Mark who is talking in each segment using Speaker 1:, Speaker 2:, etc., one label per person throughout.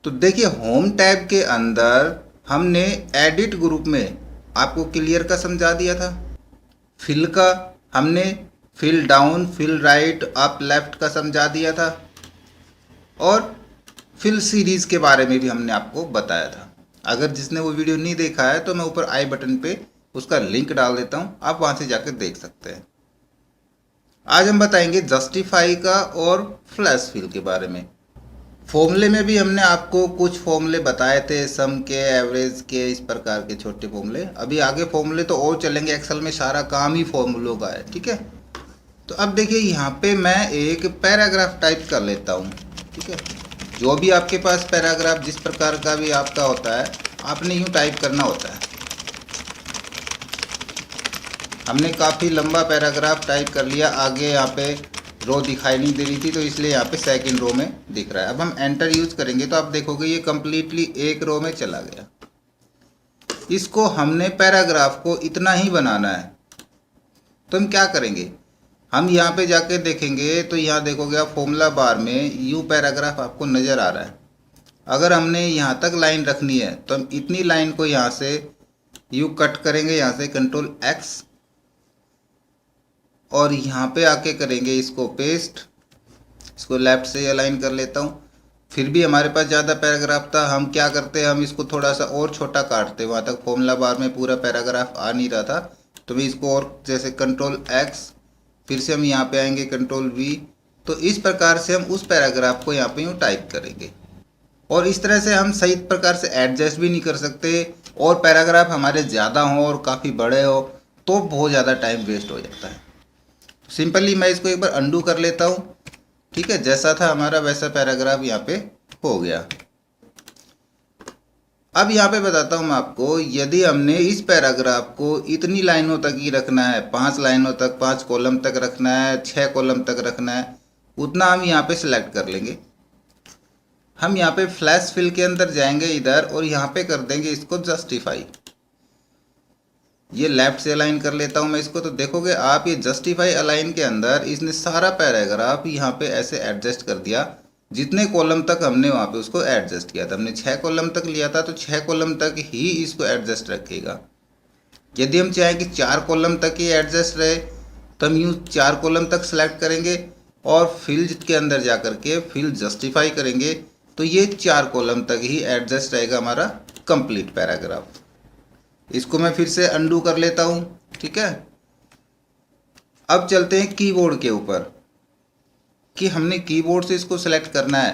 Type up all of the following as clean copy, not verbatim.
Speaker 1: तो देखिए home tab के अंदर हमने एडिट ग्रुप में आपको क्लियर का समझा दिया था। फिल का हमने fill down, fill right, up, left का समझा दिया था। और फिल सीरीज़ के बारे में भी हमने आपको बताया था। अगर जिसने वो वीडियो नहीं देखा है तो मैं ऊपर आई बटन पे उसका लिंक डाल देता हूँ, आप वहाँ से जाकर देख सकते हैं। आज हम बताएंगे जस्टिफाई का और फ्लैश फिल के बारे में। फॉर्मूले में भी हमने आपको कुछ फॉर्मूले बताए थे, सम के, एवरेज के, इस प्रकार के छोटे फॉर्मूले। अभी आगे फॉर्मूले तो और चलेंगे, एक्सेल में सारा काम ही फॉर्मूलों का है, ठीक है। तो अब देखिए यहाँ पे मैं एक पैराग्राफ टाइप कर लेता हूँ, ठीक है। जो भी आपके पास पैराग्राफ जिस प्रकार का भी आपका होता है, आपने यूँ टाइप करना होता है। हमने काफ़ी लंबा पैराग्राफ टाइप कर लिया। आगे यहाँ पे रो दिखाई नहीं दे रही थी तो इसलिए यहाँ पे सेकंड रो में दिख रहा है। अब हम एंटर यूज़ करेंगे तो आप देखोगे ये कम्प्लीटली एक रो में चला गया। इसको हमने पैराग्राफ को इतना ही बनाना है, तो हम क्या करेंगे, हम यहाँ पे जाके देखेंगे तो यहाँ देखोगे आप फॉर्मूला बार में यू पैराग्राफ आपको नज़र आ रहा है। अगर हमने यहाँ तक लाइन रखनी है तो हम इतनी लाइन को यहाँ से यू कट करेंगे, यहाँ से कंट्रोल एक्स, और यहाँ पे आके करेंगे इसको पेस्ट। इसको लेफ्ट से अलाइन कर लेता हूँ। फिर भी हमारे पास ज़्यादा पैराग्राफ था, हम क्या करते हैं, हम इसको थोड़ा सा और छोटा काटते। वहाँ तक फॉर्मूला बार में पूरा पैराग्राफ आ नहीं रहा था तो मैं इसको और जैसे कंट्रोल एक्स, फिर से हम यहाँ पे आएंगे कंट्रोल वी। तो इस प्रकार से हम उस पैराग्राफ को यहाँ पे यूँ टाइप करेंगे। और इस तरह से हम सही प्रकार से एडजस्ट भी नहीं कर सकते। और पैराग्राफ हमारे ज़्यादा हों और काफ़ी बड़े हो तो बहुत ज़्यादा टाइम वेस्ट हो जाता है। सिंपली मैं इसको एक बार अंडू कर लेता हूँ, ठीक है। जैसा था हमारा वैसा पैराग्राफ यहाँ पे हो गया। अब यहाँ पे बताता हूँ मैं आपको, यदि हमने इस पैराग्राफ को इतनी लाइनों तक ही रखना है, 5 लाइनों तक, 5 कॉलम तक रखना है, 6 कॉलम तक रखना है, उतना हम यहाँ पे सिलेक्ट कर लेंगे। हम यहाँ पे फ्लैश फिल के अंदर जाएंगे इधर और यहाँ पे कर देंगे इसको जस्टिफाई। ये लेफ्ट से अलाइन कर लेता हूँ मैं इसको। तो देखोगे आप ये जस्टिफाई अलाइन के अंदर इसने सारा पैराग्राफ यहाँ पे ऐसे एडजस्ट कर दिया। जितने कॉलम तक हमने वहाँ पे उसको एडजस्ट किया था, हमने 6 कॉलम तक लिया था तो 6 कॉलम तक ही इसको एडजस्ट रखेगा। यदि हम चाहें कि 4 कॉलम तक ही एडजस्ट रहे तो हम यूँ 4 कॉलम तक सेलेक्ट करेंगे और फिल के अंदर जा कर के फिल जस्टिफाई करेंगे तो ये 4 कॉलम तक ही एडजस्ट रहेगा हमारा कंप्लीट पैराग्राफ। इसको मैं फिर से अंडू कर लेता हूँ, ठीक है। अब चलते हैं कीबोर्ड के ऊपर कि हमने कीबोर्ड से इसको सेलेक्ट करना है।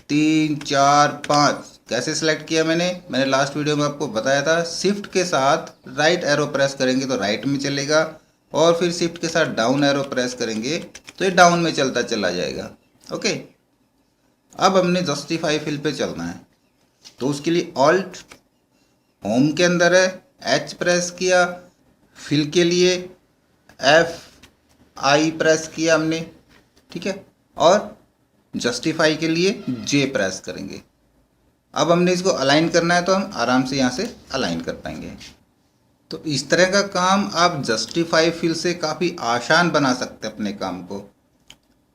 Speaker 1: 3, 4, 5 कैसे सेलेक्ट किया मैंने लास्ट वीडियो में आपको बताया था। शिफ्ट के साथ राइट एरो प्रेस करेंगे तो राइट में चलेगा, और फिर शिफ्ट के साथ डाउन एरो प्रेस करेंगे तो ये डाउन में चलता चला जाएगा। ओके, अब हमने जस्टिफाई फिल पे चलना है तो उसके लिए ऑल्ट होम के अंदर है, एच प्रेस किया, फिल के लिए F प्रेस किया हमने, ठीक है, और जस्टिफाई के लिए J प्रेस करेंगे। अब हमने इसको अलाइन करना है तो हम आराम से यहाँ से अलाइन कर पाएंगे। तो इस तरह का काम आप जस्टिफाई फिल से काफ़ी आसान बना सकते हैं अपने काम को।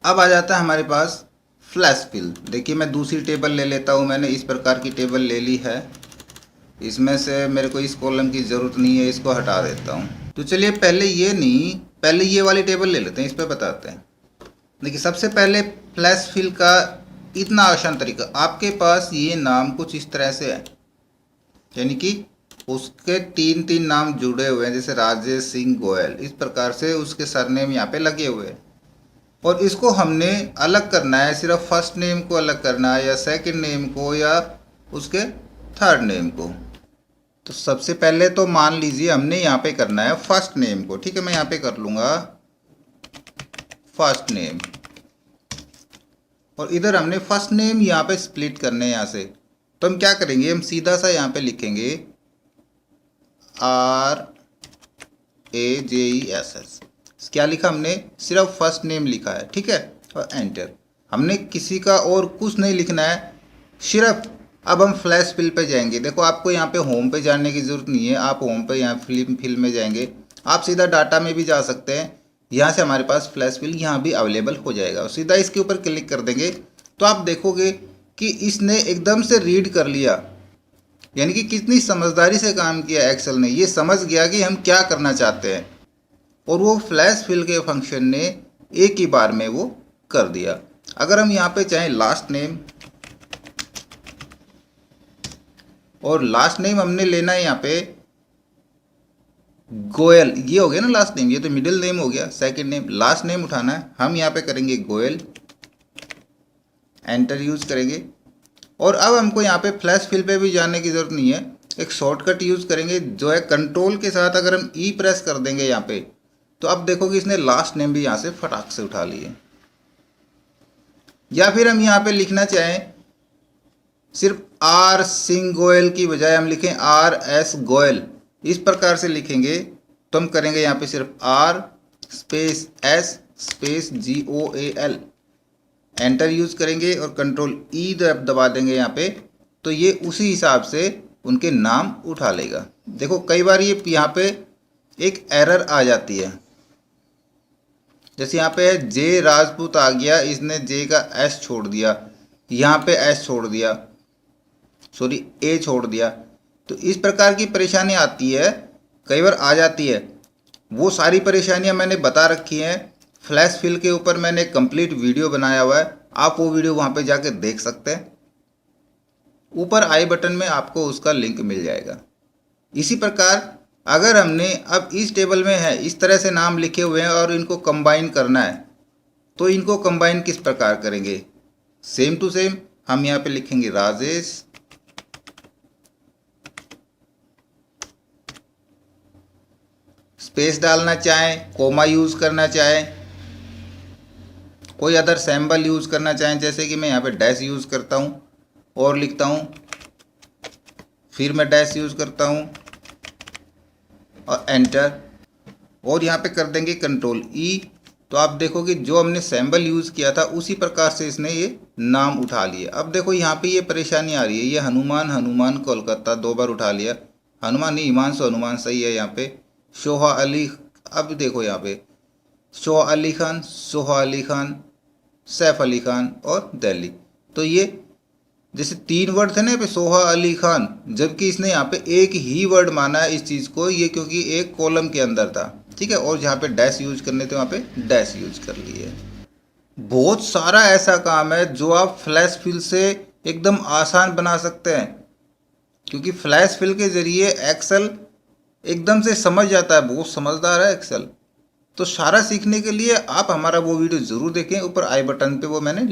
Speaker 1: अब आ जाता है हमारे पास फ्लैश फिल। देखिए मैं दूसरी टेबल ले लेता हूँ, मैंने इस प्रकार की टेबल ले ली है। इसमें से मेरे को इस कॉलम की ज़रूरत नहीं है, इसको हटा देता हूँ। तो चलिए पहले ये वाली टेबल ले लेते हैं, इस पर बताते हैं। देखिए सबसे पहले फ्लैश फिल का इतना आसान तरीका, आपके पास ये नाम कुछ इस तरह से है, यानी कि उसके 3 नाम जुड़े हुए हैं, जैसे राजेश सिंह गोयल, इस प्रकार से उसके सरनेम यहाँ पे लगे हुए हैं। और इसको हमने अलग करना है, सिर्फ फर्स्ट नेम को अलग करना है या सेकंड नेम को या उसके थर्ड नेम को। तो सबसे पहले तो मान लीजिए हमने यहाँ पे करना है फर्स्ट नेम को, ठीक है। मैं यहाँ पे कर लूँगा फर्स्ट नेम, और इधर हमने फर्स्ट नेम यहाँ पे स्प्लिट करने हैं यहाँ से। तो हम क्या करेंगे, हम सीधा सा यहाँ पे लिखेंगे RAJESS। क्या लिखा हमने, सिर्फ फर्स्ट नेम लिखा है, ठीक है, और एंटर। हमने किसी का और कुछ नहीं लिखना है, सिर्फ। अब हम फ्लैश फिल पे जाएंगे। देखो आपको यहाँ पे होम पे जाने की ज़रूरत नहीं है, आप होम पे यहाँ फिल में जाएंगे, आप सीधा डाटा में भी जा सकते हैं। यहाँ से हमारे पास फ्लैश फिल यहाँ भी अवेलेबल हो जाएगा, और सीधा इसके ऊपर क्लिक कर देंगे तो आप देखोगे कि इसने एकदम से रीड कर लिया, यानी कि कितनी समझदारी से काम किया एक्सेल ने। ये समझ गया कि हम क्या करना चाहते हैं और वो फ्लैश फिल के फंक्शन ने एक ही बार में वो कर दिया। अगर हम यहाँ पे चाहें लास्ट नेम, और लास्ट नेम हमने लेना है यहाँ पे गोयल, ये हो गया ना लास्ट नेम, ये तो मिडिल नेम हो गया, सेकंड नेम। लास्ट नेम उठाना है, हम यहाँ पे करेंगे गोयल, एंटर यूज करेंगे। और अब हमको यहाँ पे फ्लैश फिल पे भी जाने की ज़रूरत नहीं है, एक शॉर्टकट यूज़ करेंगे जो है कंट्रोल के साथ अगर हम ई प्रेस कर देंगे यहाँ पे, तो अब देखोगे इसने लास्ट नेम भी यहाँ से फटाक से उठा लिए। या फिर हम यहाँ पे लिखना चाहें सिर्फ आर सिंह गोयल की बजाय हम लिखें आर एस गोयल, इस प्रकार से लिखेंगे तो हम करेंगे यहाँ पे सिर्फ R space S space GOAL, enter use करेंगे और कंट्रोल ई दबा देंगे यहाँ पे, तो ये उसी हिसाब से उनके नाम उठा लेगा। देखो कई बार ये यहाँ पे एक एरर आ जाती है, जैसे यहाँ पे है जे राजपूत आ गया, इसने जे का एस छोड़ दिया, यहाँ पे एस छोड़ दिया, सॉरी ए छोड़ दिया, तो इस प्रकार की परेशानी आती है, कई बार आ जाती है। वो सारी परेशानियां मैंने बता रखी हैं, फ्लैश फिल के ऊपर मैंने कंप्लीट वीडियो बनाया हुआ है, आप वो वीडियो वहाँ पे जाके देख सकते हैं। ऊपर आई बटन में आपको उसका लिंक मिल जाएगा। इसी प्रकार अगर हमने अब इस टेबल में है इस तरह से नाम लिखे हुए हैं और इनको कंबाइन करना है, तो इनको कंबाइन किस प्रकार करेंगे, सेम टू सेम हम यहाँ पे लिखेंगे राजेश, स्पेस डालना चाहें, कोमा यूज़ करना चाहें, कोई अदर सिंबल यूज़ करना चाहें, जैसे कि मैं यहाँ पे डैश यूज़ करता हूँ और लिखता हूँ, फिर मैं डैश यूज़ करता हूँ और एंटर, और यहाँ पे कर देंगे कंट्रोल ई, तो आप देखोगे जो हमने सिंबल यूज़ किया था उसी प्रकार से इसने ये नाम उठा लिए। अब देखो यहाँ पे ये परेशानी आ रही है, ये हनुमान हनुमान कोलकाता 2 बार उठा लिया, हनुमान नहीं हिमांशु हनुमान सही है यहाँ पे, सोहा अली, अब देखो यहाँ पे सोहा अली खान, सोहा अली खान, सैफ अली खान और दिल्ली, तो ये जैसे 3 वर्ड थे ना पे सोहा अली खान, जबकि इसने यहाँ पे एक ही वर्ड माना है इस चीज़ को, ये क्योंकि एक कॉलम के अंदर था, ठीक है, और जहाँ पे डैश यूज करने थे वहाँ पे डैश यूज कर लिए। बहुत सारा ऐसा काम है जो आप फ्लैश फिल से एकदम आसान बना सकते हैं, क्योंकि फ्लैश फिल के ज़रिए एक्सेल एकदम से समझ जाता है, बहुत समझदार है एक्सेल। तो सारा सीखने के लिए आप हमारा वो वीडियो ज़रूर देखें, ऊपर आई बटन पे वो मैंने